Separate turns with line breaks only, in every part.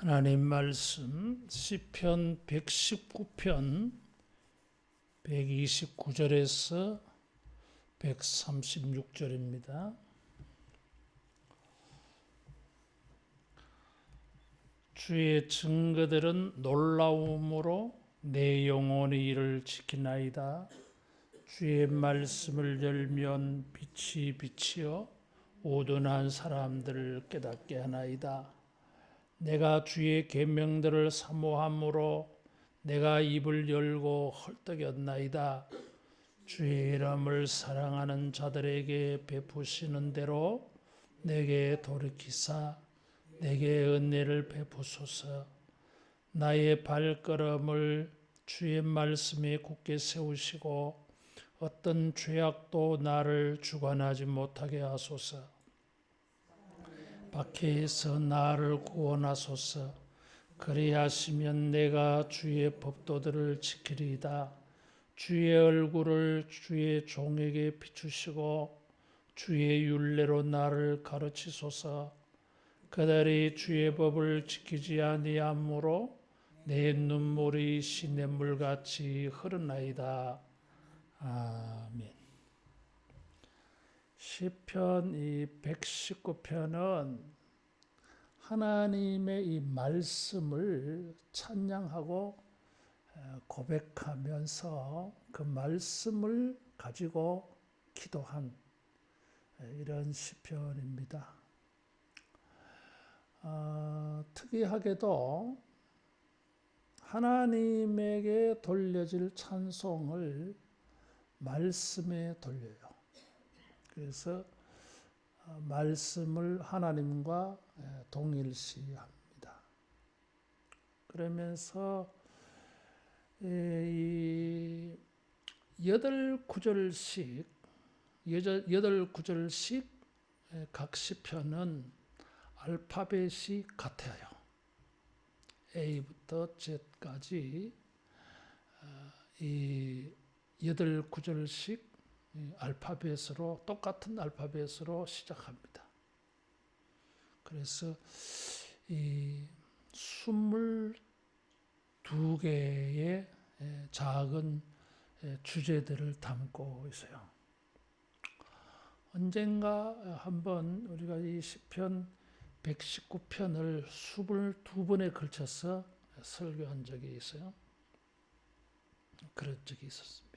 하나님 말씀 시편 119편 129절에서 136절입니다. 주의 증거들은 놀라움으로 내 영혼의 일을 지키나이다. 주의 말씀을 열면 빛이 비치어 오둔한 사람들을 깨닫게 하나이다. 내가 주의 계명들을 사모함으로 내가 입을 열고 헐떡였나이다. 주의 이름을 사랑하는 자들에게 베푸시는 대로 내게 돌이키사 내게 은혜를 베푸소서. 나의 발걸음을 주의 말씀에 굳게 세우시고 어떤 죄악도 나를 주관하지 못하게 하소서. 박해에서 나를 구원하소서. 그리하시면 내가 주의 법도들을 지키리이다. 주의 얼굴을 주의 종에게 비추시고 주의 율례로 나를 가르치소서. 그들이 주의 법을 지키지 아니하므로 내 눈물이 시냇물같이 흐르나이다. 아멘. 시편 이 119편은 하나님의 이 말씀을 찬양하고 고백하면서 그 말씀을 가지고 기도한 이런 시편입니다. 특이하게도 하나님에게 돌려질 찬송을 말씀에 돌려요. 그래서 말씀을 하나님과 동일시합니다. 그러면서 이 8구절씩 각 시편은 알파벳이 같아요. A부터 Z까지 이 8구절씩 알파벳으로 똑같은 알파벳으로 시작합니다. 그래서 이 22개의 작은 주제들을 담고 있어요. 언젠가 한번 우리가 이 시편 119편을 22번에 걸쳐서 설교한 적이 있어요. 그런 적이 있었습니다.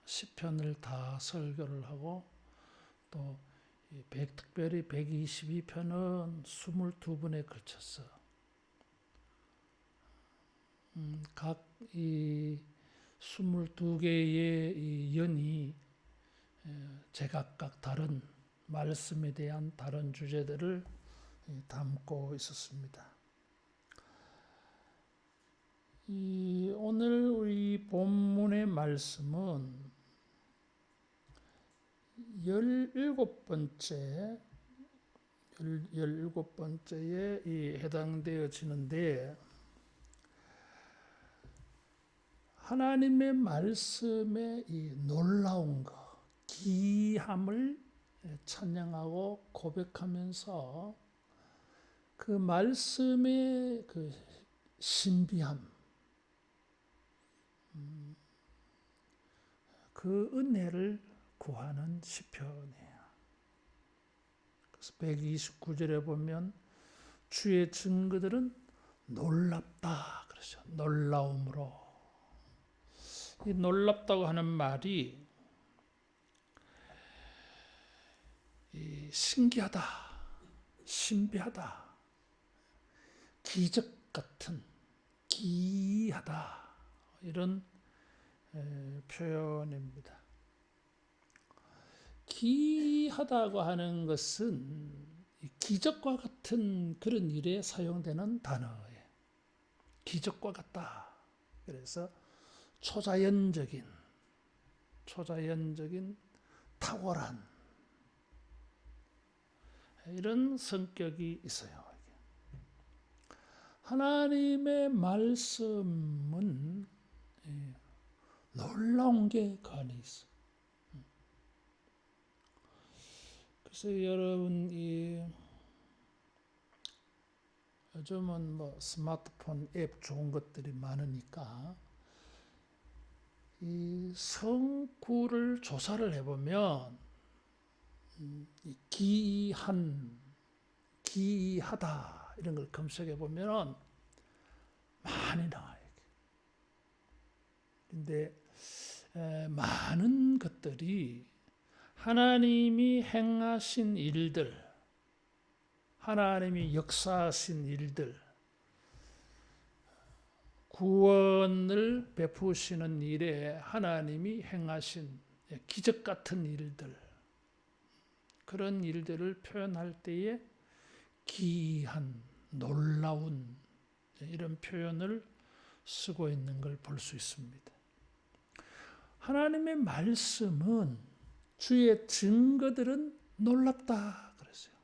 시편을 다 설교를 하고 또 특별히 122편은 22번에 걸쳐서 각 이 22개의 이 연이 제각각 다른 말씀에 대한 다른 주제들을 담고 있었습니다. 오늘 우리 본문의 말씀은 17번째에 해당되어지는데 하나님의 말씀의 이 놀라운 것, 기이함을 찬양하고 고백하면서 그 말씀의 그 신비함, 그 은혜를 구하는 시편이에요. 그래서 129절에 보면 주의 증거들은 놀랍다 그러죠. 놀라움으로. 이 놀랍다고 하는 말이 신기하다, 신비하다, 기적 같은, 기이하다 이런 표현입니다. 기이하다고 하는 것은 기적과 같은 그런 일에 사용되는 단어예요. 기적과 같다. 그래서 초자연적인 탁월한 이런 성격이 있어요. 하나님의 말씀은 놀라운 게 그 안에 있어요. 그래서 여러분 요즘은 뭐 스마트폰 앱 좋은 것들이 많으니까 이 성구를 조사를 해보면 이 기이하다 이런 걸 검색해 보면 많이 나와요. 근데 많은 것들이 하나님이 행하신 일들, 하나님이 역사하신 일들, 구원을 베푸시는 일에 하나님이 행하신 기적 같은 일들, 그런 일들을 표현할 때에 기이한, 놀라운 이런 표현을 쓰고 있는 걸 볼 수 있습니다. 하나님의 말씀은 주의 증거들은 놀랍다 그랬어요.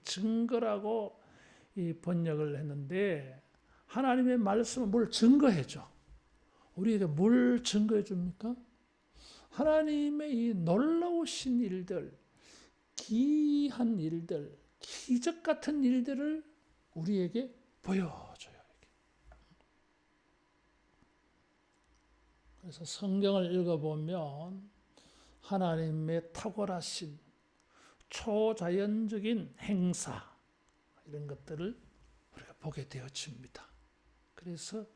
증거라고 이 번역을 했는데 하나님의 말씀은 뭘 증거해줘? 우리에게 뭘 증거해 줍니까? 하나님의 이 놀라우신 일들, 기이한 일들, 기적 같은 일들을 우리에게 보여줘요. 그래서 성경을 읽어보면 하나님의 탁월하신 초자연적인 행사 이런 것들을 우리가 보게 되어집니다. 그래서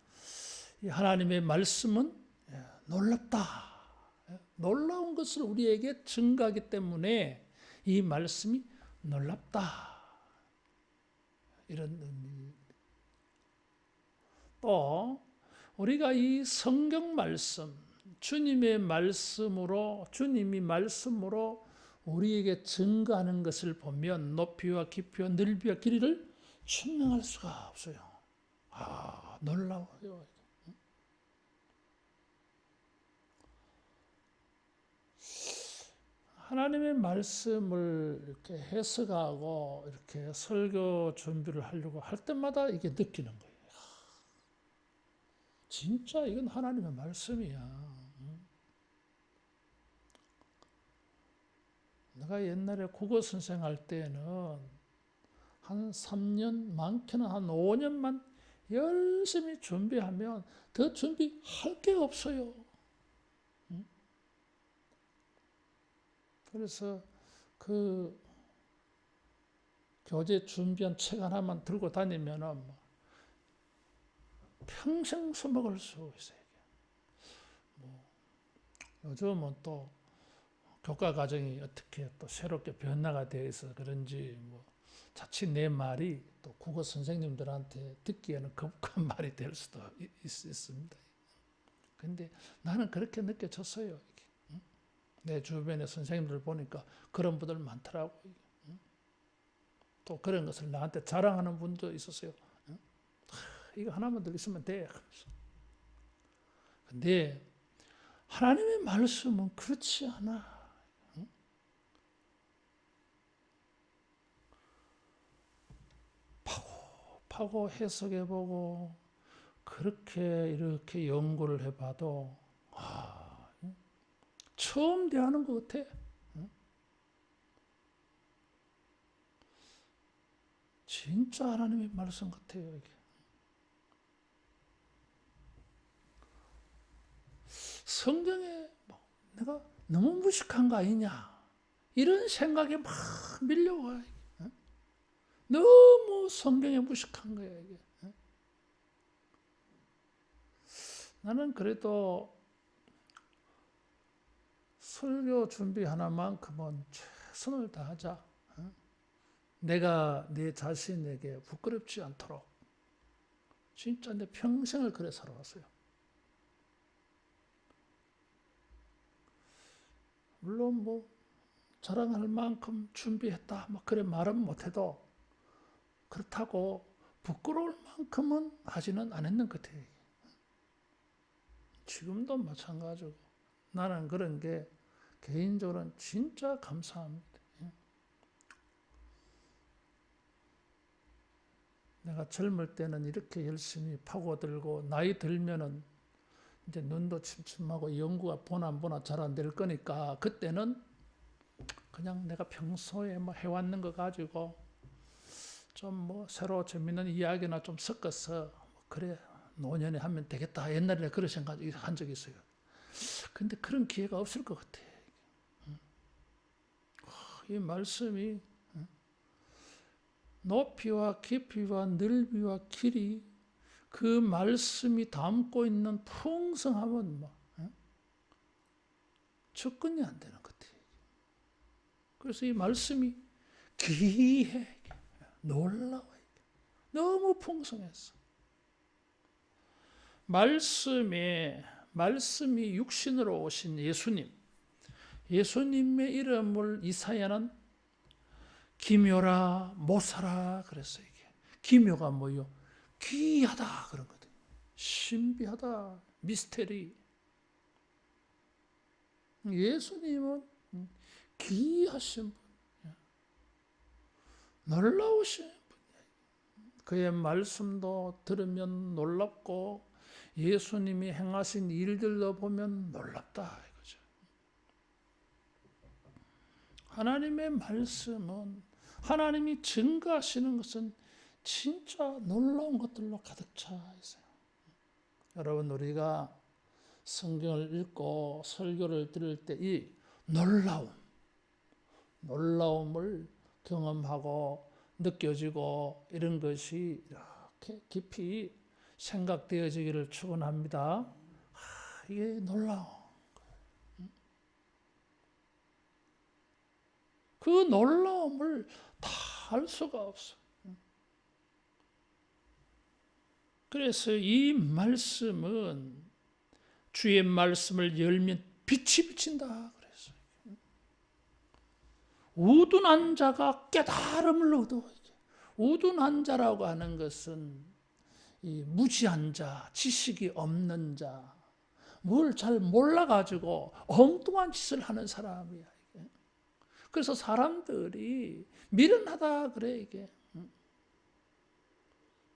이 하나님의 말씀은 놀랍다. 놀라운 것을 우리에게 증거하기 때문에 이 말씀이 놀랍다. 이런 의미입니다. 또 우리가 이 성경 말씀, 주님이 말씀으로 우리에게 증거하는 것을 보면 높이와 깊이와 넓이와 길이를 측량할 수가 없어요. 놀라워요. 하나님의 말씀을 이렇게 해석하고 이렇게 설교 준비를 하려고 할 때마다 이게 느끼는 거예요. 진짜 이건 하나님의 말씀이야. 내가 옛날에 국어 선생할 때는 한 3년, 많게는 한 5년만 열심히 준비하면 더 준비할 게 없어요. 그래서 그 교재 준비한 책 하나만 들고 다니면 평생 써먹을 수 있어요. 요즘은 또 교과 과정이 어떻게 또 새롭게 변화가 되어 있어 그런지 자칫 내 말이 또 국어 선생님들한테 듣기에는 거북한 말이 될 수도 있습니다. 근데 나는 그렇게 느껴졌어요. 내 주변의 선생님들 보니까 그런 분들 많더라고. 또 그런 것을 나한테 자랑하는 분도 있었어요. 이거 하나만 더 있으면 돼. 근데 하나님의 말씀은 그렇지 않아. 파고 해석해보고 그렇게 이렇게 연구를 해봐도 처음 대하는 것 같아. 진짜 하나님의 말씀 같아요. 이게. 성경에 내가 너무 무식한 거 아니냐 이런 생각이 막 밀려와. 너무 성경에 무식한 거야 이게. 나는 그래도 설교 준비 하나만큼은 최선을 다하자. 내가 내 자신에게 부끄럽지 않도록. 진짜 내 평생을 그래 살아왔어요. 물론 자랑할 만큼 준비했다. 그래 말은 못해도 그렇다고 부끄러울 만큼은 하지는 않았는 것 같아요. 지금도 마찬가지고 나는 그런 게 개인적으로는 진짜 감사합니다. 내가 젊을 때는 이렇게 열심히 파고들고 나이 들면은 이제 눈도 침침하고 연구가 보나 잘 안 될 거니까 그때는 그냥 내가 평소에 해왔는 거 가지고 좀 뭐 새로 재밌는 이야기나 좀 섞어서 그래 노년에 하면 되겠다. 옛날에 그런 생각 한 적이 있어요. 근데 그런 기회가 없을 것 같아. 이 말씀이 높이와 깊이와 넓이와 길이 그 말씀이 담고 있는 풍성함은 뭐 접근이 안 되는 것 같아요. 그래서 이 말씀이 귀해, 놀라워, 너무 풍성했어. 말씀이 육신으로 오신 예수님의 이름을 이사야는 기묘라 모사라 그랬어요. 이게 기묘가 뭐요? 귀하다 그런 거거든요. 신비하다, 미스테리. 예수님은 귀하신 분, 놀라우신 분. 그의 말씀도 들으면 놀랍고 예수님이 행하신 일들도 보면 놀랍다 이거죠. 하나님의 말씀은 하나님이 증거하시는 것은 진짜 놀라운 것들로 가득 차 있어요. 여러분 우리가 성경을 읽고 설교를 들을 때 이 놀라움을 경험하고 느껴지고 이런 것이 이렇게 깊이 생각되어지기를 축원합니다. 이게 놀라워. 그 놀라움을 다 알 수가 없어. 그래서 이 말씀은 주의 말씀을 열면 빛이 비친다 그랬어요. 우둔한 자가 깨달음을 얻어. 우둔한 자라고 하는 것은 이 무지한 자, 지식이 없는 자, 뭘 잘 몰라가지고 엉뚱한 짓을 하는 사람이야. 이게. 그래서 사람들이 미련하다 그래 이게.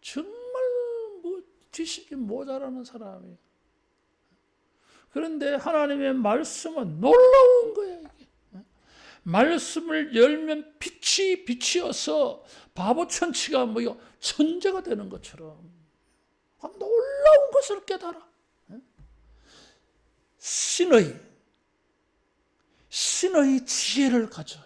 정말 뭐 지식이 모자라는 사람이에요. 그런데 하나님의 말씀은 놀라운 거야 이게. 말씀을 열면 빛이 비치어서 바보천치가 뭐요 천재가 되는 것처럼 놀라운 것을 깨달아. 신의 지혜를 가져.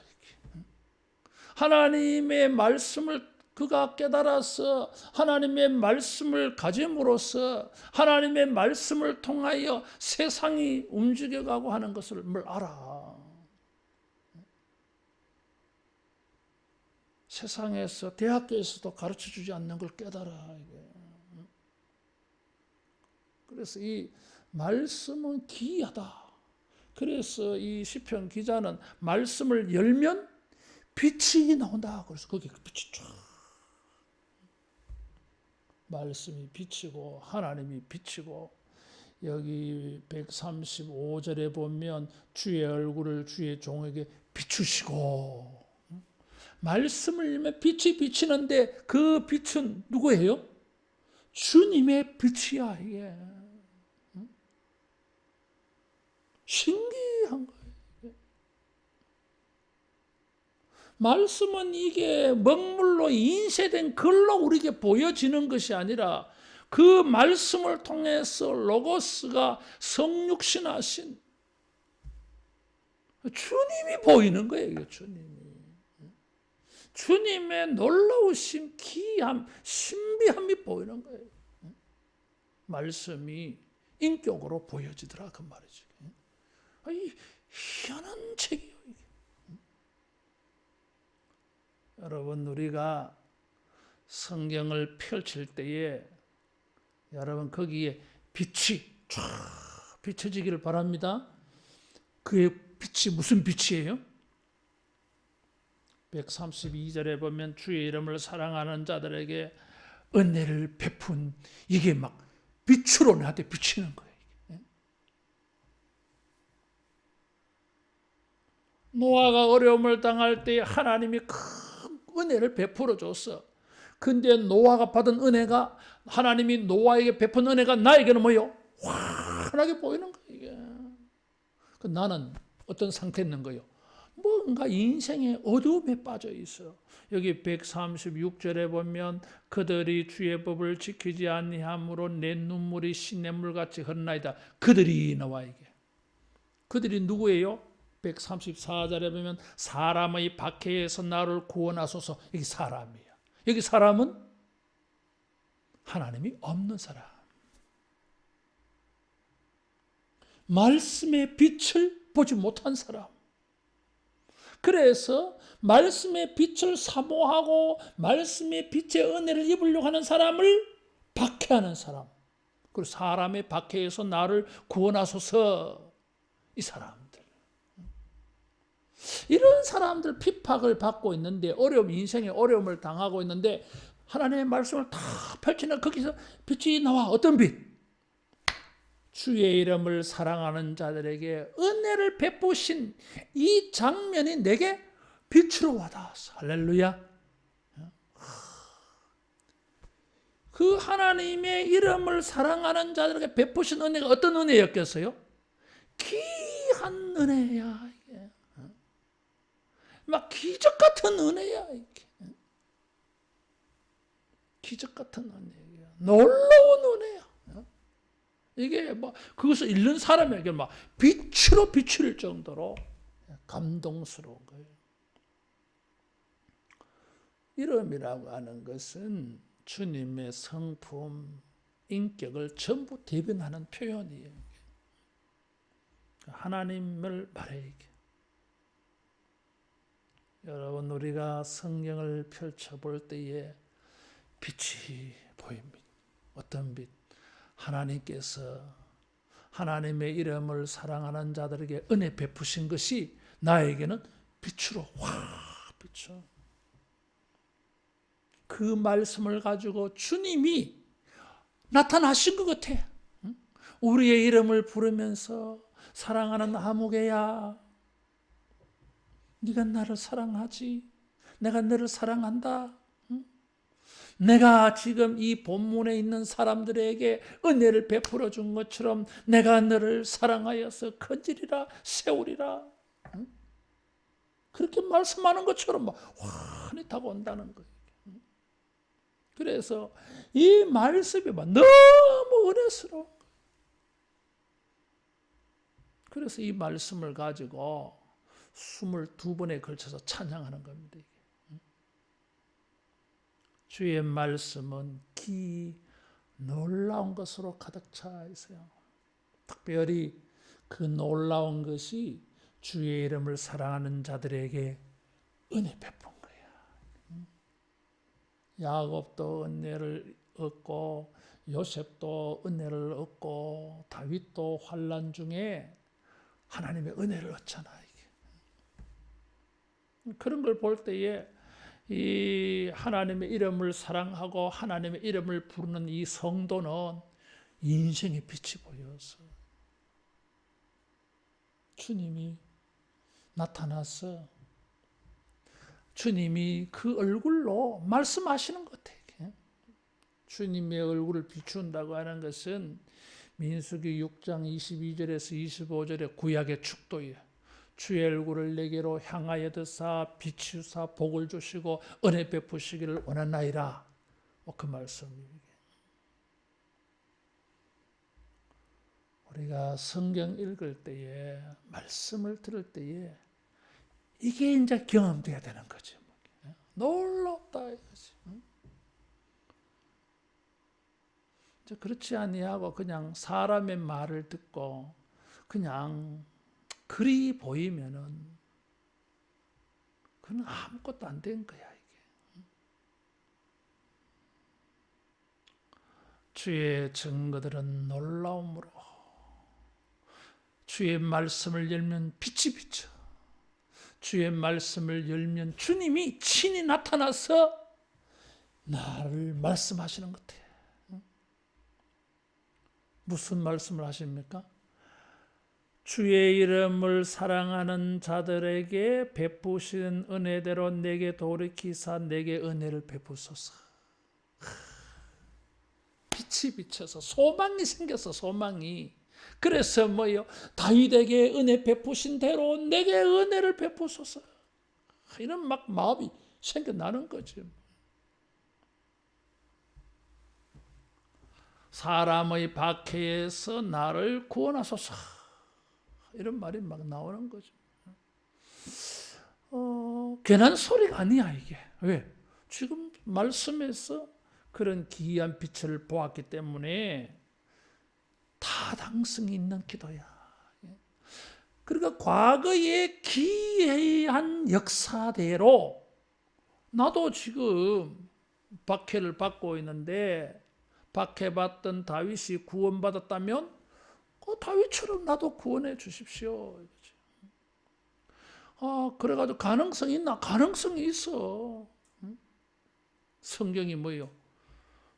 하나님의 말씀을 그가 깨달아서 하나님의 말씀을 가짐으로써 하나님의 말씀을 통하여 세상이 움직여가고 하는 것을 알아. 세상에서 대학교에서도 가르쳐주지 않는 걸 깨달아. 그래서 이 말씀은 기이하다. 그래서 이 시편 기자는 말씀을 열면 빛이 나온다. 그래서 거기 빛이 쫙. 말씀이 비치고 하나님이 비치고 여기 135절에 보면 주의 얼굴을 주의 종에게 비추시고 말씀을 열면 빛이 비치는데 그 빛은 누구예요? 주님의 빛이야 이게. 신기한 거예요. 말씀은 이게 먹물로 인쇄된 글로 우리에게 보여지는 것이 아니라 그 말씀을 통해서 로고스가 성육신하신 주님이 보이는 거예요. 이게 주님의 놀라우신 기이함, 신비함이 보이는 거예요. 말씀이 인격으로 보여지더라 그 말이죠. 이 희한한 책이에요. 이게. 여러분 우리가 성경을 펼칠 때에 여러분 거기에 빛이 쫙 비춰지기를 바랍니다. 그의 빛이 무슨 빛이에요? 132절에 보면 주의 이름을 사랑하는 자들에게 은혜를 베푼 이게 막 빛으로 나한테 비치는 거예요. 노아가 어려움을 당할 때 하나님이 큰 은혜를 베풀어 줬어. 근데 노아가 받은 은혜가 하나님이 노아에게 베푼 은혜가 나에게는 뭐요? 환하게 보이는 거예요. 이게. 나는 어떤 상태에 있는 거예요? 뭔가 인생의 어두움에 빠져 있어. 여기 136절에 보면 그들이 주의 법을 지키지 아니함으로 내 눈물이 시냇물같이 흐르나이다. 그들이 나와 이게. 그들이 누구예요? 134절에 보면 사람의 박해에서 나를 구원하소서. 여기 사람이에요. 여기 사람은 하나님이 없는 사람. 말씀의 빛을 보지 못한 사람. 그래서 말씀의 빛을 사모하고 말씀의 빛의 은혜를 입으려고 하는 사람을 박해하는 사람. 그리고 사람의 박해에서 나를 구원하소서. 이 사람들. 이런 사람들 핍박을 받고 있는데 인생의 어려움을 당하고 있는데 하나님의 말씀을 다 펼치는 거기서 빛이 나와. 어떤 빛? 주의 이름을 사랑하는 자들에게 은혜를 베푸신 이 장면이 내게 빛으로 와닿았어. 할렐루야. 그 하나님의 이름을 사랑하는 자들에게 베푸신 은혜가 어떤 은혜였겠어요? 귀한 은혜야. 이게. 막 기적 같은 은혜야. 이게. 기적 같은 은혜야. 놀라운 은혜야. 이게 그것을 읽는 사람에게 빛으로 비출 정도로 감동스러운 거예요. 이름이라고 하는 것은 주님의 성품, 인격을 전부 대변하는 표현이에요. 하나님을 말해 이게. 여러분 우리가 성경을 펼쳐볼 때에 빛이 보입니다. 어떤 빛? 하나님께서 하나님의 이름을 사랑하는 자들에게 은혜 베푸신 것이 나에게는 빛으로 확 비쳐. 그 말씀을 가지고 주님이 나타나신 것 같아. 우리의 이름을 부르면서 사랑하는 아무개야, 네가 나를 사랑하지? 내가 너를 사랑한다. 내가 지금 이 본문에 있는 사람들에게 은혜를 베풀어 준 것처럼 내가 너를 사랑하여서 건지리라 세우리라. 그렇게 말씀하는 것처럼 환히 다가온다는 거예요. 그래서 이 말씀이 너무 은혜스러운 거예요. 그래서 이 말씀을 가지고 22번에 걸쳐서 찬양하는 겁니다. 주의 말씀은 놀라운 것으로 가득 차 있어요. 특별히 그 놀라운 것이 주의 이름을 사랑하는 자들에게 은혜 베푼 거야. 야곱도 은혜를 얻고 요셉도 은혜를 얻고 다윗도 환난 중에 하나님의 은혜를 얻잖아. 이게. 그런 걸 볼 때에 이 하나님의 이름을 사랑하고 하나님의 이름을 부르는 이 성도는 인생의 빛이 보여서 주님이 나타나서 주님이 그 얼굴로 말씀하시는 것 같아요. 주님의 얼굴을 비춘다고 하는 것은 민수기 6장 22절에서 25절의 구약의 축도예요. 주의 얼굴을 내게로 향하여 드사 비추사 복을 주시고 은혜 베푸시기를 원하나이다. 그 말씀입니다. 우리가 성경 읽을 때에 말씀을 들을 때에 이게 이제 경험돼야 되는 거지. 놀랍다 이거지. 그렇지 아니하고 그냥 사람의 말을 듣고 그냥 글이 보이면은 그건 아무것도 안 된 거야 이게. 주의 증거들은 놀라움으로 주의 말씀을 열면 빛이 비쳐. 주의 말씀을 열면 주님이 친히 나타나서 나를 말씀하시는 것 같아. 무슨 말씀을 하십니까? 주의 이름을 사랑하는 자들에게 베푸신 은혜대로 내게 돌이키사 내게 은혜를 베푸소서. 빛이 비쳐서 소망이 생겼어. 소망이. 그래서 뭐요? 다윗에게 은혜 베푸신 대로 내게 은혜를 베푸소서. 이런 막 마음이 생겨나는 거죠. 사람의 박해에서 나를 구원하소서. 이런 말이 막 나오는 거죠. 괜한 소리가 아니야 이게. 왜? 지금 말씀에서 그런 기이한 빛을 보았기 때문에 타당성이 있는 기도야. 그러니까 과거의 기이한 역사대로 나도 지금 박해를 받고 있는데 박해받던 다윗이 구원받았다면 다윗처럼 나도 구원해 주십시오. 그래가지고 가능성이 있나? 가능성이 있어. 성경이 뭐요?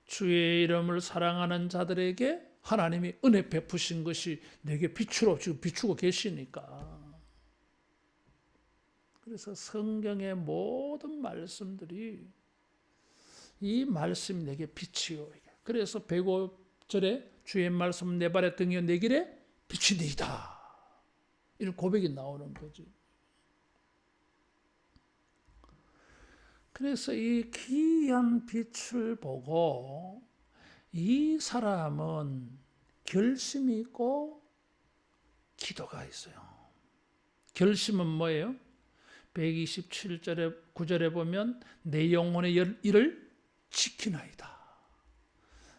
주의 이름을 사랑하는 자들에게 하나님이 은혜 베푸신 것이 내게 빛으로 지금 비추고 계시니까. 그래서 성경의 모든 말씀들이 이 말씀이 내게 빛이요. 그래서 105절에 주의 말씀 내 발의 등이요 내 길에 빛이니이다. 이런 고백이 나오는 거지. 그래서 이 기이한 빛을 보고 이 사람은 결심이 있고 기도가 있어요. 결심은 뭐예요? 127절에 9절에 보면 내 영혼의 일을 지키나이다.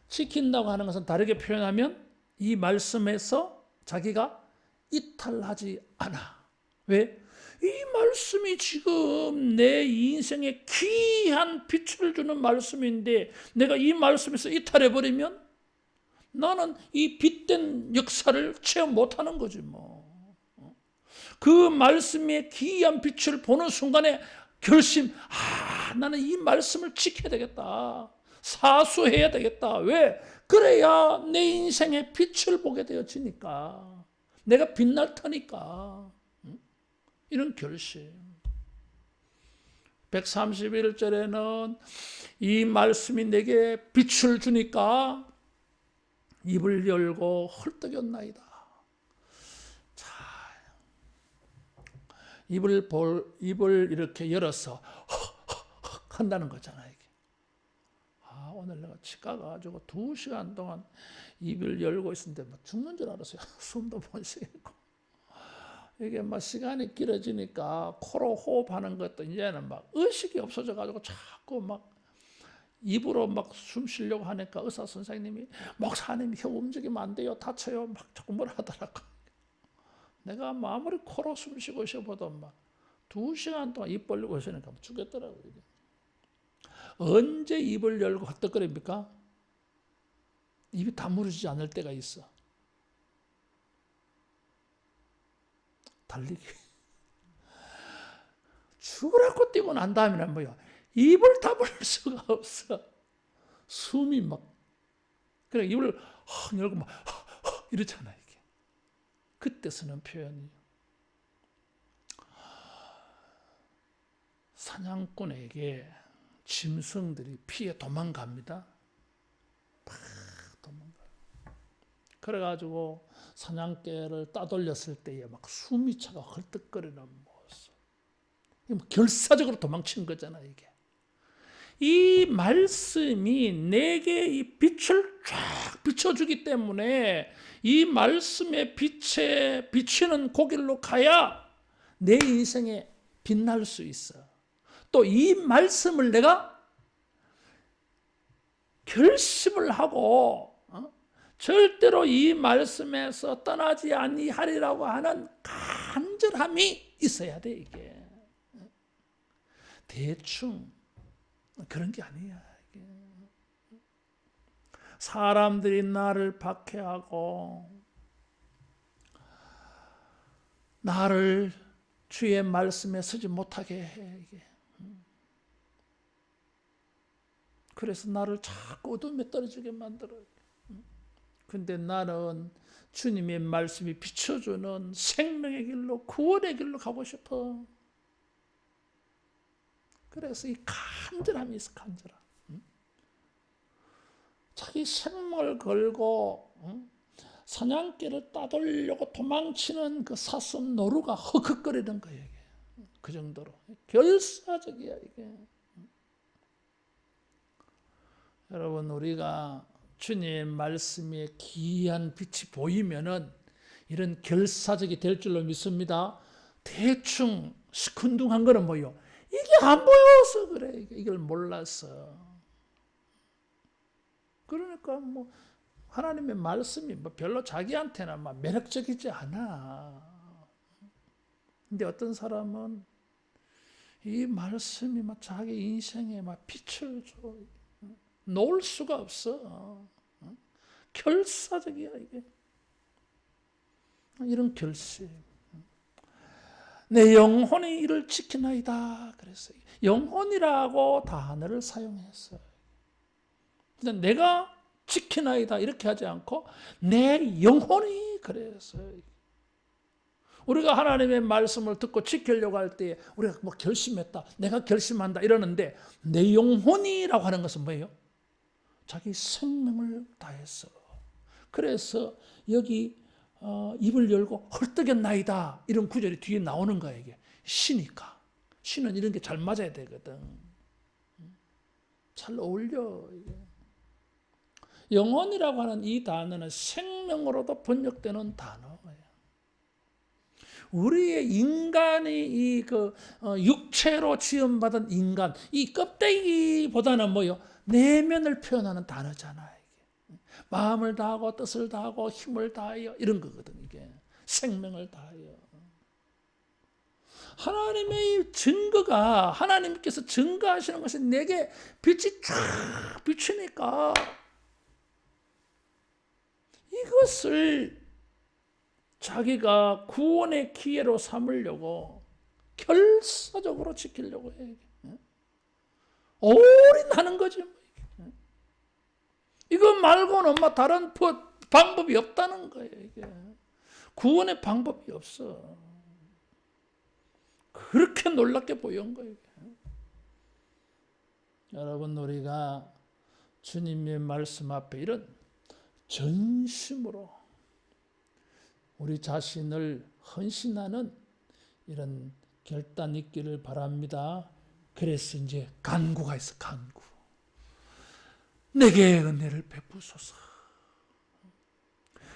지킨다고 하는 것은 다르게 표현하면 이 말씀에서 자기가 이탈하지 않아. 왜? 이 말씀이 지금 내 인생에 귀한 빛을 주는 말씀인데 내가 이 말씀에서 이탈해버리면 나는 이 빛된 역사를 체험 못하는 거지 뭐. 그 말씀의 귀한 빛을 보는 순간에 결심, 나는 이 말씀을 지켜야 되겠다. 사수해야 되겠다. 왜? 그래야 내 인생의 빛을 보게 되어지니까. 내가 빛날 테니까. 이런 결심. 131절에는 이 말씀이 내게 빛을 주니까 입을 열고 헐떡였나이다. 자, 입을 이렇게 열어서 헉 한다는 거잖아요. 이게. 오늘 내가 치과 가가지고 2시간 동안 입을 열고 있었는데 막 죽는 줄 알았어요. 숨도 못 쉬겠고. 이게 막 시간이 길어지니까 코로 호흡하는 것도 이제는 막 의식이 없어져가지고 자꾸 막 입으로 막 숨 쉬려고 하니까 의사 선생님이 목사님 혀 움직이면 안 돼요. 다쳐요. 막 자꾸 뭐라 하더라고. 내가 아무리 코로 숨 쉬고 있어봐도 막 2시간 동안 입 벌리고 있으니까 죽겠더라고요. 이게. 언제 입을 열고 헛떡거립니까? 입이 다물어지지 않을 때가 있어. 달리기. 죽으라고 뛰고 난 다음에는 뭐야? 입을 다물 수가 없어. 숨이 막. 그래 입을 열고 막 이렇잖아 이게. 그때 쓰는 표현이. 사냥꾼에게 짐승들이 피해 도망갑니다. 팍 도망가. 그래가지고 사냥개를 따돌렸을 때에 막 숨이 차가 헐떡거리는 모습. 결사적으로 도망친 거잖아 이게. 이 말씀이 내게 이 빛을 쫙 비춰주기 때문에 이 말씀의 빛에 비치는 고길로 가야 내 인생에 빛날 수 있어. 또 이 말씀을 내가 결심을 하고 절대로 이 말씀에서 떠나지 아니하리라고 하는 간절함이 있어야 돼 이게. 대충 그런 게 아니야. 이게. 사람들이 나를 박해하고 나를 주의 말씀에 서지 못하게 해. 이게. 그래서 나를 자꾸 어둠에 떨어지게 만들어요. 근데 나는 주님의 말씀이 비춰주는 생명의 길로, 구원의 길로 가고 싶어. 그래서 이 간절함이 있어, 간절함. 자기 생명을 걸고 사냥개를 따돌려고 도망치는 그 사슴 노루가 헉헉거리는 거예요. 이게. 그 정도로 결사적이야 이게. 여러분 우리가 주님의 말씀에 기이한 빛이 보이면은 이런 결사적이 될 줄로 믿습니다. 대충 시큰둥한 거는 뭐요? 이게 안 보여서 그래. 이걸 몰라서. 그러니까 뭐 하나님의 말씀이 뭐 별로 자기한테는 막 매력적이지 않아. 근데 어떤 사람은 이 말씀이 막 자기 인생에 막 빛을 줘. 놓을 수가 없어. 결사적이야 이게. 이런 결심. 내 영혼이 이를 지키나이다 그랬어요. 영혼이라고 단어를 사용했어요. 근데 내가 지키나이다 이렇게 하지 않고 내 영혼이 그랬어요. 우리가 하나님의 말씀을 듣고 지키려고 할 때 우리가 뭐 결심했다, 내가 결심한다 이러는데 내 영혼이라고 하는 것은 뭐예요? 자기 생명을 다해서. 그래서 여기 입을 열고 헐떡였나이다 이런 구절이 뒤에 나오는 거예요. 이게 시니까. 시는 이런 게 잘 맞아야 되거든. 잘 어울려. 이게. 영혼이라고 하는 이 단어는 생명으로도 번역되는 단어예요. 우리의 인간이 육체로 지음받은 인간, 이 껍데기보다는 뭐요? 내면을 표현하는 단어잖아요. 이게. 마음을 다하고 뜻을 다하고 힘을 다하여 이런 거거든 이게. 생명을 다하여. 하나님의 증거가 하나님께서 증거하시는 것이 내게 빛이 쫙 비치니까 이것을 자기가 구원의 기회로 삼으려고 결사적으로 지키려고 해. 올인하는 거지. 이거 말고는 다른 방법이 없다는 거예요. 이게. 구원의 방법이 없어. 그렇게 놀랍게 보인 거예요. 여러분 우리가 주님의 말씀 앞에 이런 전심으로 우리 자신을 헌신하는 이런 결단 있기를 바랍니다. 그래서 이제 간구가 있어. 간구. 내게 은혜를 베푸소서.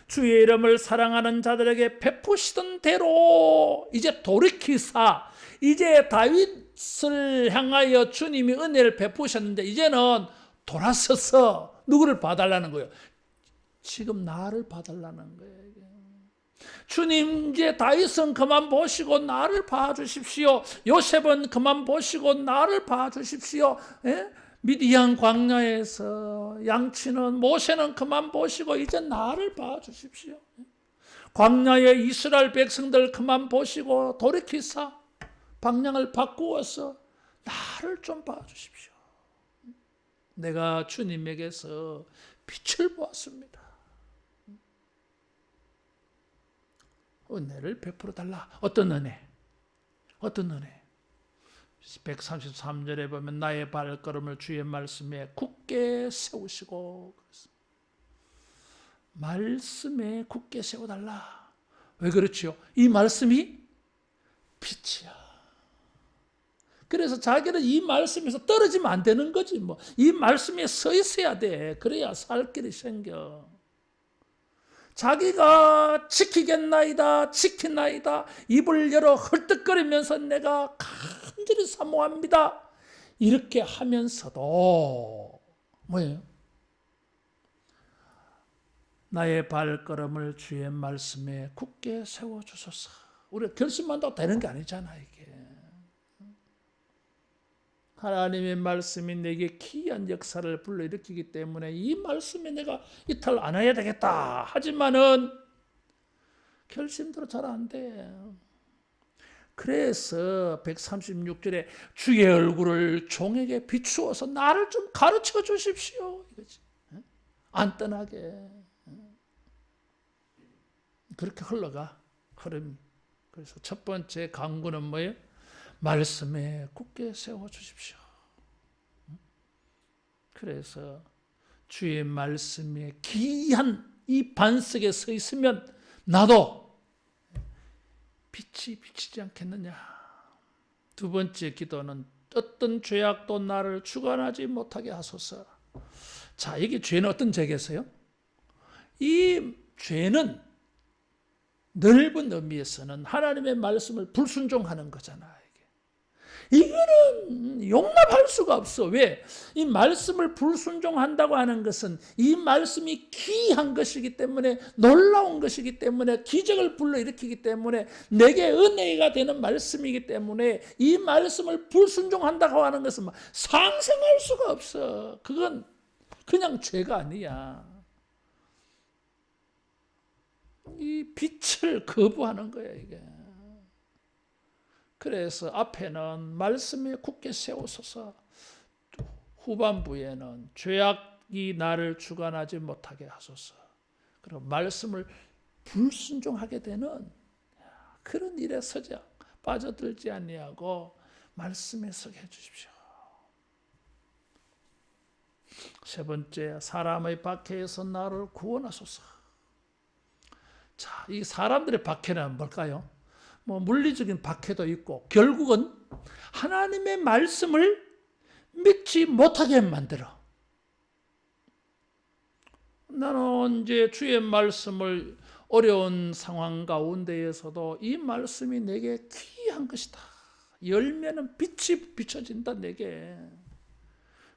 주의 이름을 사랑하는 자들에게 베푸시던 대로 이제 돌이키사 이제 다윗을 향하여 주님이 은혜를 베푸셨는데 이제는 돌아서서 누구를 봐달라는 거예요? 지금 나를 봐달라는 거예요. 주님 이제 다윗은 그만 보시고 나를 봐주십시오. 요셉은 그만 보시고 나를 봐주십시오. 예? 미디안 광야에서 양치는 모세는 그만 보시고 이제 나를 봐주십시오. 광야의 이스라엘 백성들 그만 보시고 돌이키사 방향을 바꾸어서 나를 좀 봐주십시오. 내가 주님에게서 빛을 보았습니다. 은혜를 베풀어 달라. 어떤 은혜? 어떤 은혜? 133절에 보면 나의 발걸음을 주의 말씀에 굳게 세우시고 말씀에 굳게 세워달라. 왜 그렇지요? 이 말씀이 빛이야. 그래서 자기는 이 말씀에서 떨어지면 안 되는 거지. 이 말씀에 서 있어야 돼. 그래야 살 길이 생겨. 자기가 지키겠나이다, 지키나이다, 입을 열어 헐떡거리면서 내가 간절히 사모합니다. 이렇게 하면서도 뭐예요? 나의 발걸음을 주의 말씀에 굳게 세워주소서. 우리가 결심한다고 되는 게 아니잖아 이게. 하나님의 말씀이 내게 기이한 역사를 불러일으키기 때문에 이 말씀에 내가 이탈 안 해야 되겠다. 하지만은 결심대로 잘 안 돼. 그래서 136절에 주의 얼굴을 종에게 비추어서 나를 좀 가르쳐 주십시오. 이거지. 안 떠나게. 그렇게 흘러가. 흐름이. 그래서 첫 번째 간구는 뭐예요? 말씀에 굳게 세워주십시오. 그래서 주의 말씀에 기이한 이 반석에 서 있으면 나도 빛이 비치지 않겠느냐. 두 번째 기도는 어떤 죄악도 나를 주관하지 못하게 하소서. 자, 이게 죄는 어떤 죄겠어요? 이 죄는 넓은 의미에서는 하나님의 말씀을 불순종하는 거잖아. 이거는 용납할 수가 없어. 왜? 이 말씀을 불순종한다고 하는 것은 이 말씀이 귀한 것이기 때문에, 놀라운 것이기 때문에, 기적을 불러일으키기 때문에, 내게 은혜가 되는 말씀이기 때문에 이 말씀을 불순종한다고 하는 것은 상생할 수가 없어. 그건 그냥 죄가 아니야. 이 빛을 거부하는 거야, 이게. 그래서 앞에는 말씀에 굳게 세우소서, 후반부에는 죄악이 나를 주관하지 못하게 하소서. 그리고 말씀을 불순종하게 되는 그런 일에 빠져들지 아니하고 말씀에 서게 해주십시오. 세 번째, 사람의 박해에서 나를 구원하소서. 자, 이 사람들의 박해는 뭘까요? 물리적인 박해도 있고, 결국은 하나님의 말씀을 믿지 못하게 만들어. 나는 이제 주의 말씀을 어려운 상황 가운데에서도 이 말씀이 내게 귀한 것이다. 열매는 빛이 비춰진다, 내게.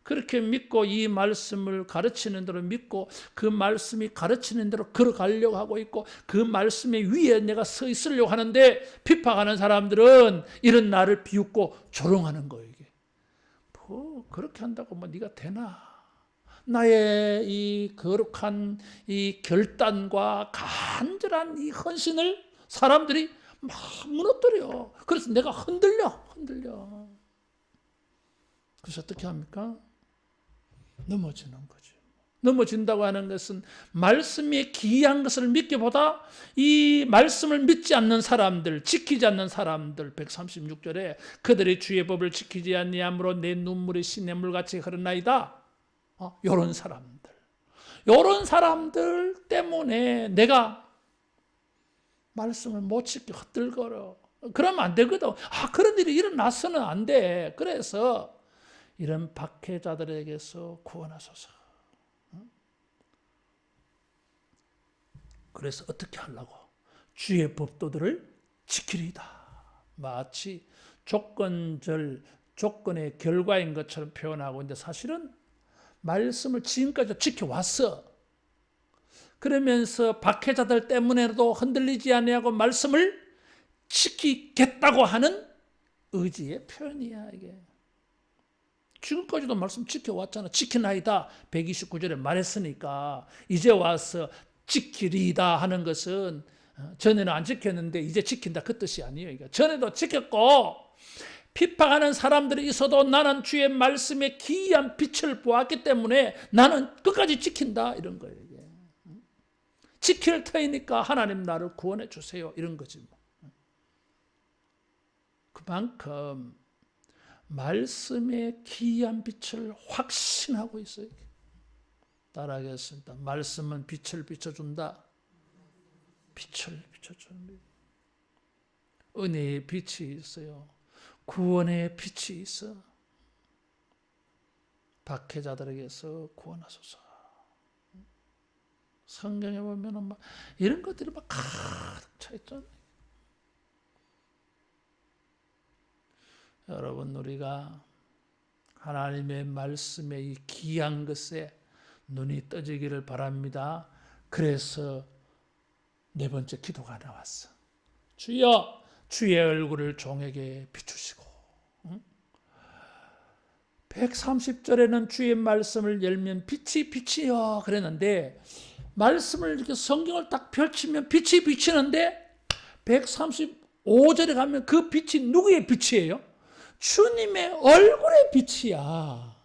그렇게 믿고 이 말씀을 가르치는 대로 믿고 그 말씀이 가르치는 대로 걸어가려고 하고 있고 그 말씀의 위에 내가 서 있으려고 하는데 핍박하는 사람들은 이런 나를 비웃고 조롱하는 거예요. 이게 그렇게 한다고 네가 되나? 나의 이 거룩한 이 결단과 간절한 이 헌신을 사람들이 막 무너뜨려. 그래서 내가 흔들려. 그래서 어떻게 합니까? 넘어지는 거죠. 넘어진다고 하는 것은 말씀이 귀한 것을 믿기보다 이 말씀을 믿지 않는 사람들, 지키지 않는 사람들, 136절에 그들이 주의 법을 지키지 아니함으로 내 눈물이 시냇물같이 흐르나이다. 이런 사람들 때문에 내가 말씀을 못 지켜 헛들거려. 그러면 안 되거든. 그런 일이 일어나서는 안 돼. 그래서 이런 박해자들에게서 구원하소서. 그래서 어떻게 하려고? 주의 법도들을 지키리이다. 마치 조건의 결과인 것처럼 표현하고 있는데 사실은 말씀을 지금까지 지켜왔어. 그러면서 박해자들 때문에도 흔들리지 아니하고 말씀을 지키겠다고 하는 의지의 표현이야, 이게. 지금까지도 말씀 지켜왔잖아. 지키나이다 129절에 말했으니까 이제 와서 지키리이다 하는 것은 전에는 안 지켰는데 이제 지킨다 그 뜻이 아니에요. 그러니까 전에도 지켰고 핍박하는 사람들이 있어도 나는 주의 말씀에 기이한 빛을 보았기 때문에 나는 끝까지 지킨다 이런 거예요. 이게. 지킬 터이니까 하나님 나를 구원해 주세요 이런 거지. 그만큼 말씀의 기이한 빛을 확신하고 있어요. 따라하겠습니다. 말씀은 빛을 비춰준다. 빛을 비춰줍니다. 은혜의 빛이 있어요. 구원의 빛이 있어. 박해자들에게서 구원하소서. 성경에 보면 막 이런 것들이 막 가득 차 있잖아요. 여러분, 우리가 하나님의 말씀의 이 귀한 것에 눈이 떠지기를 바랍니다. 그래서 네 번째 기도가 나왔어. 주여, 주의 얼굴을 종에게 비추시고. 130절에는 주의 말씀을 열면 빛이 비치여 그랬는데 말씀을 이렇게 성경을 딱 펼치면 빛이 비치는데 135절에 가면 그 빛이 누구의 빛이에요? 주님의 얼굴의 빛이야.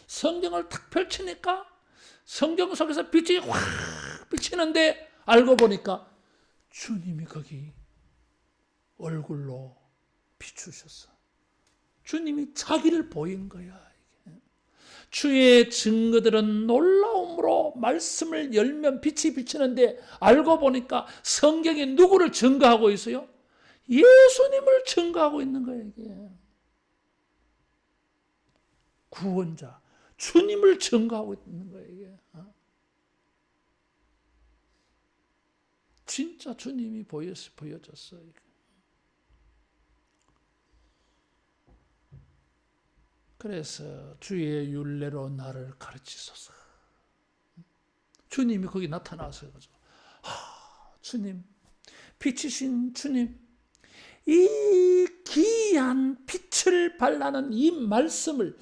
성경을 탁 펼치니까 성경 속에서 빛이 확 비치는데 알고 보니까 주님이 거기 얼굴로 비추셨어. 주님이 자기를 보인 거야. 주의 증거들은 놀라움으로 말씀을 열면 빛이 비치는데 알고 보니까 성경이 누구를 증거하고 있어요? 예수님을 증거하고 있는 거예요. 이게 구원자 주님을 증거하고 있는 거예요. 이게 진짜 주님이 보여졌어요. 그래서 주의 율례로 나를 가르치소서. 주님이 거기 나타나서 주님, 빛이신 주님, 이 귀한 빛을 발라는 이 말씀을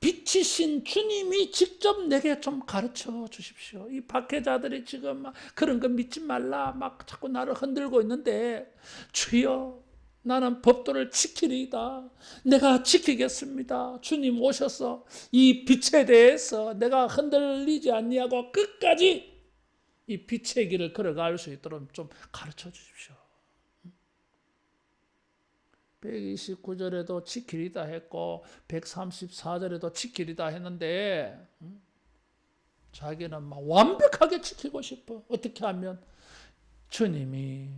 빛이신 주님이 직접 내게 좀 가르쳐 주십시오. 이 박해자들이 지금 막 그런 거 믿지 말라 막 자꾸 나를 흔들고 있는데 주여 나는 법도를 지키리이다. 내가 지키겠습니다. 주님 오셔서 이 빛에 대해서 내가 흔들리지 아니하고 끝까지 이 빛의 길을 걸어갈 수 있도록 좀 가르쳐 주십시오. 129절에도 지키리다 했고 134절에도 지키리다 했는데 자기는 막 완벽하게 지키고 싶어. 어떻게 하면 주님이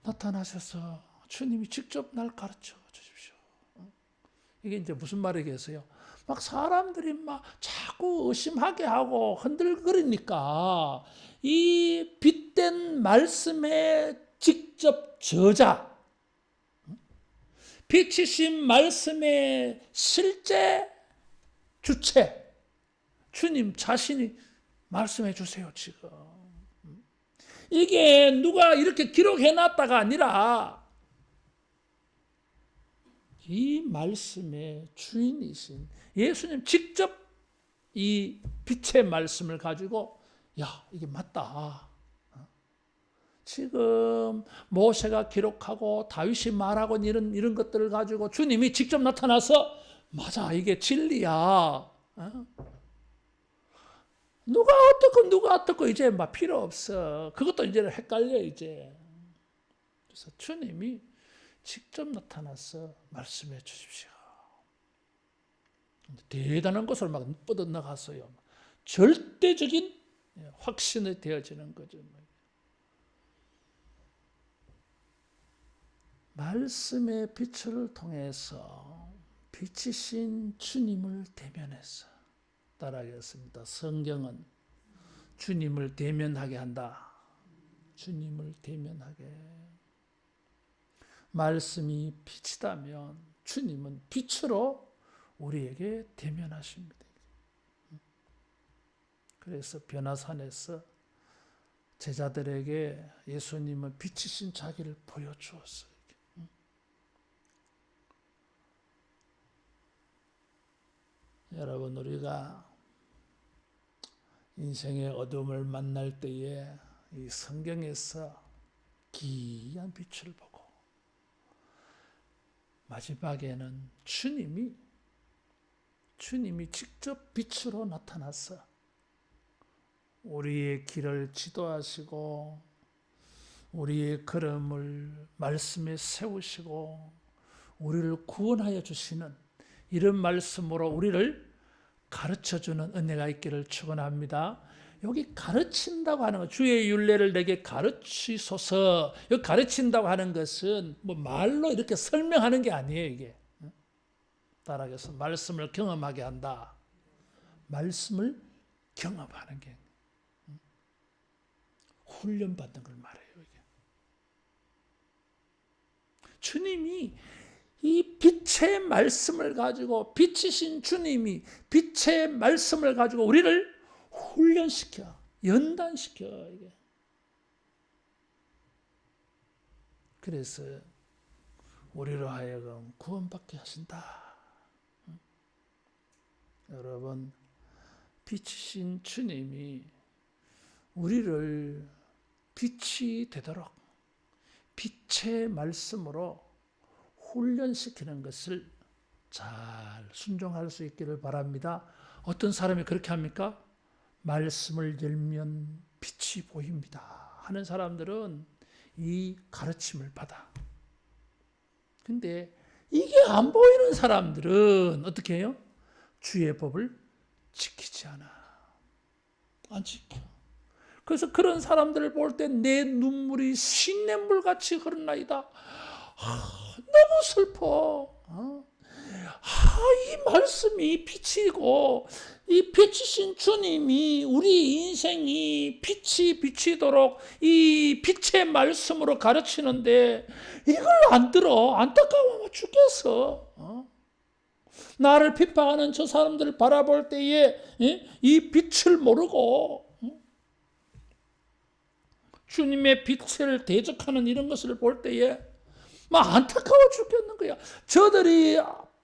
나타나셔서 주님이 직접 날 가르쳐 주십시오. 이게 이제 무슨 말이겠어요? 막 사람들이 막 자꾸 의심하게 하고 흔들거리니까 이 빛된 말씀의 직접 저자, 빛이신 말씀의 실제 주체, 주님 자신이 말씀해 주세요, 지금. 이게 누가 이렇게 기록해놨다가 아니라 이 말씀의 주인이신 예수님 직접 이 빛의 말씀을 가지고 야, 이게 맞다. 지금 모세가 기록하고 다윗이 말하고 이런 것들을 가지고 주님이 직접 나타나서 맞아, 이게 진리야. 누가 어떻고 이제 막 필요 없어. 그것도 이제 헷갈려 이제. 그래서 주님이 직접 나타나서 말씀해 주십시오. 대단한 것을 막 뻗어나갔어요. 절대적인 확신이 되어지는 거죠. 말씀의 빛을 통해서 빛이신 주님을 대면해서 따라하겠습니다. 성경은 주님을 대면하게 한다. 주님을 대면하게. 말씀이 빛이다면 주님은 빛으로 우리에게 대면하십니다. 그래서 변화산에서 제자들에게 예수님은 빛이신 자기를 보여주었어요. 여러분, 우리가 인생의 어둠을 만날 때에 이 성경에서 귀한 빛을 보고 마지막에는 주님이 직접 빛으로 나타나서 우리의 길을 지도하시고 우리의 걸음을 말씀에 세우시고 우리를 구원하여 주시는 이런 말씀으로 우리를 가르쳐주는 은혜가 있기를 축원합니다. 여기 가르친다고 하는 것, 주의 율례를 내게 가르치소서. 여기 가르친다고 하는 것은 뭐 말로 이렇게 설명하는 게 아니에요. 이게 따라해서 말씀을 경험하게 한다. 말씀을 경험하는 게 훈련받는 걸 말해요. 이게. 주님이 이 빛의 말씀을 가지고 빛이신 주님이 빛의 말씀을 가지고 우리를 훈련시켜, 연단시켜. 이게. 그래서 우리로 하여금 구원받게 하신다. 여러분, 빛이신 주님이 우리를 빛이 되도록 빛의 말씀으로 훈련시키는 것을 잘 순종할 수 있기를 바랍니다. 어떤 사람이 그렇게 합니까? 말씀을 열면 빛이 보입니다 하는 사람들은 이 가르침을 받아. 근데 이게 안 보이는 사람들은 어떻게 해요? 주의 법을 지키지 않아. 안 지켜. 그래서 그런 사람들을 볼 때 내 눈물이 신냇물같이 흐르나이다. 너무 슬퍼. 이 말씀이 빛이고 이 빛이신 주님이 우리 인생이 빛이 비치도록 이 빛의 말씀으로 가르치는데 이걸 안 들어. 안타까워 죽겠어. 나를 핍박하는 저 사람들을 바라볼 때에 이 빛을 모르고 주님의 빛을 대적하는 이런 것을 볼 때에 막 안타까워 죽겠는 거야. 저들이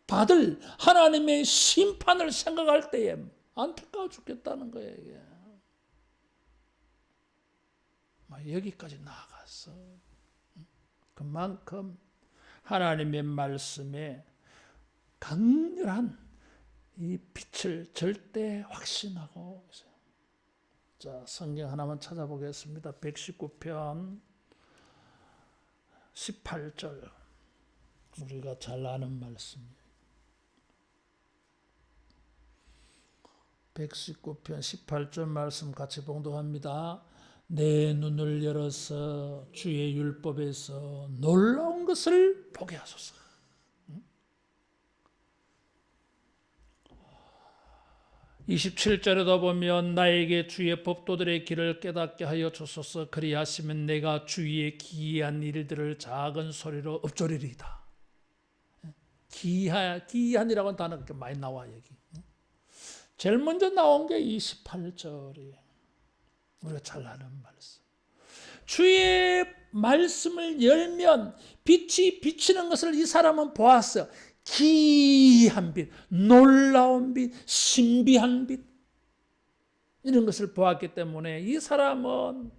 받을 하나님의 심판을 생각할 때에 안타까워 죽겠다는 거예요. 이게. 여기까지 나아갔어. 그만큼 하나님의 말씀에 강렬한 이 빛을 절대 확신하고 있어요. 자, 성경 하나만 찾아보겠습니다. 119편 18절. 우리가 잘 아는 말씀이에요. 119편 18절 말씀 같이 봉독합니다. 내 눈을 열어서 주의 율법에서 놀라운 것을 보게 하소서. 27절에도 보면 나에게 주의 법도들의 길을 깨닫게 하여 주소서. 그리하시면 내가 주의 기이한 일들을 작은 소리로 읊조리리이다. 기이한이라는 단어가 많이 나와 여기. 제일 먼저 나온 게 28절이에요. 우리가 잘 아는 말씀. 주의 말씀을 열면 빛이 비치는 것을 이 사람은 보았어요. 기이한 빛, 놀라운 빛, 신비한 빛, 이런 것을 보았기 때문에 이 사람은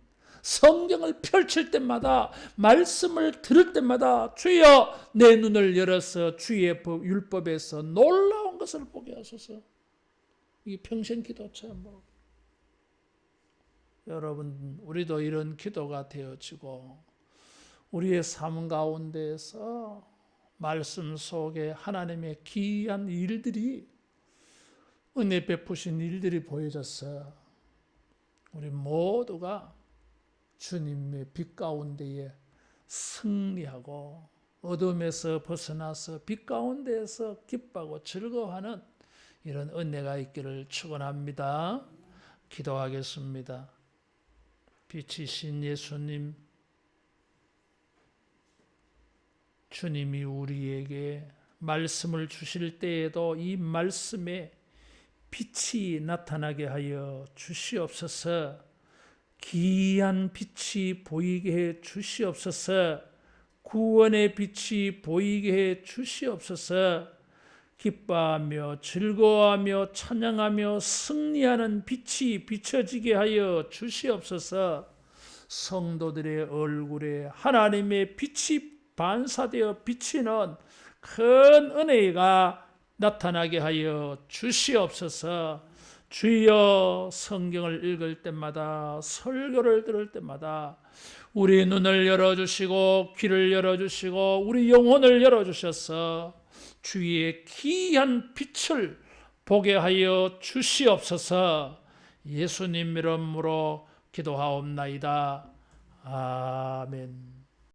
성경을 펼칠 때마다, 말씀을 들을 때마다 주여 내 눈을 열어서 주의 율법에서 놀라운 것을 보게 하소서. 이게 평생 기도처럼. 여러분, 우리도 이런 기도가 되어지고 우리의 삶 가운데에서 말씀 속에 하나님의 기이한 일들이, 은혜 베푸신 일들이 보여졌어. 우리 모두가 주님의 빛 가운데에 승리하고 어둠에서 벗어나서 빛 가운데에서 기뻐하고 즐거워하는 이런 은혜가 있기를 축원합니다. 기도하겠습니다. 빛이신 예수님, 주님이 우리에게 말씀을 주실 때에도 이 말씀에 빛이 나타나게 하여 주시옵소서. 기이한 빛이 보이게 해 주시옵소서. 구원의 빛이 보이게 해 주시옵소서. 기뻐하며 즐거워하며 찬양하며 승리하는 빛이 비춰지게 하여 주시옵소서. 성도들의 얼굴에 하나님의 빛이 반사되어 비치는 큰 은혜가 나타나게 하여 주시옵소서. 주여, 성경을 읽을 때마다, 설교를 들을 때마다 우리 눈을 열어주시고 귀를 열어주시고 우리 영혼을 열어주셔서 주의 기이한 빛을 보게 하여 주시옵소서. 예수님 이름으로 기도하옵나이다. 아멘.